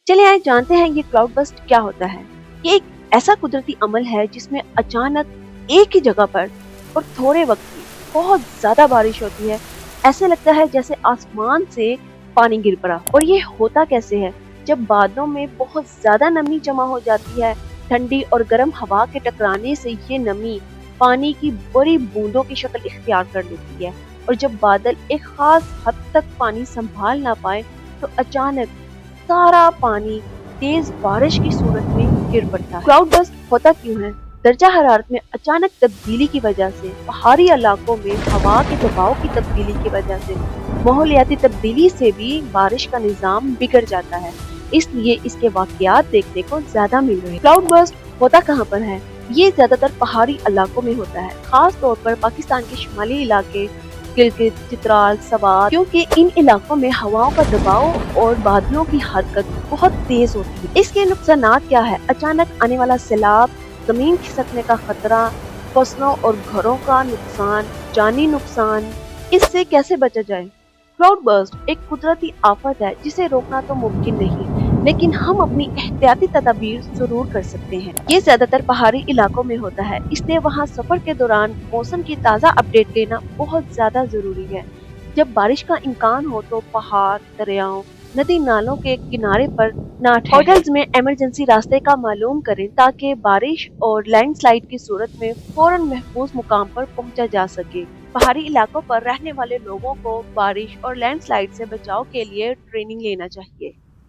चलिए आइए जानते हैं ये क्लाउड बर्स्ट क्या होता है। ये एक ऐसा कुदरती अमल है जिसमें अचानक एक ही जगह पर और थोड़े वक्त में बहुत ज्यादा बारिश होती है। ऐसे लगता है जैसे आसमान से पानी गिर पड़ा। और ये होता कैसे है? जब बादलों में बहुत ज्यादा नमी जमा हो जाती है, ठंडी और गर्म हवा के टकराने से ये नमी पानी की बड़ी बूंदों की शक्ल इख्तियार कर लेती है। और जब बादल एक खास हद तक पानी संभाल ना पाए तो अचानक सारा पानी तेज बारिश की सूरत में गिर पड़ता है। क्लाउड बर्स्ट होता क्यों है? दर्जा हरारत में अचानक तब्दीली की वजह से, पहाड़ी इलाकों में हवा के दबाव की तब्दीली की वजह से, माहौलियाती तब्दीली से भी बारिश का निजाम बिगड़ जाता है। इसलिए इसके वाकयात देखने को ज्यादा मिल रहे हैं। क्लाउड बर्स्ट होता कहाँ पर है? ये ज्यादातर पहाड़ी इलाकों में होता है, खास तौर पर पाकिस्तान के शुमाली इलाके, गिलगित, चित्राल, सवात, क्योंकि इन इलाकों में हवाओं का दबाव और बादलों की हरकत बहुत तेज होती है। इसके नुकसानात क्या है? अचानक आने वाला सैलाब, जमीन खिसकने का खतरा, फसलों और घरों का नुकसान, जानी नुकसान। इससे कैसे बचा जाए? क्लाउड बर्स्ट एक कुदरती आफत है जिसे रोकना तो मुमकिन नहीं, लेकिन हम अपनी एहतियाती तदाबीर जरूर कर सकते हैं। ये ज्यादातर पहाड़ी इलाकों में होता है, इसलिए वहाँ सफर के दौरान मौसम की ताज़ा अपडेट लेना बहुत ज्यादा जरूरी है। जब बारिश का इम्कान हो तो पहाड़, दरियाओं, नदी नालों के किनारे पर ना ठहरें। होटल्स में इमरजेंसी रास्ते का मालूम करें ताकि बारिश और लैंडस्लाइड की सूरत में फौरन महफूज मुकाम पर पहुंचा जा सके। पहाड़ी इलाकों पर रहने वाले लोगों को बारिश और लैंडस्लाइड से बचाव के लिए ट्रेनिंग लेना चाहिए।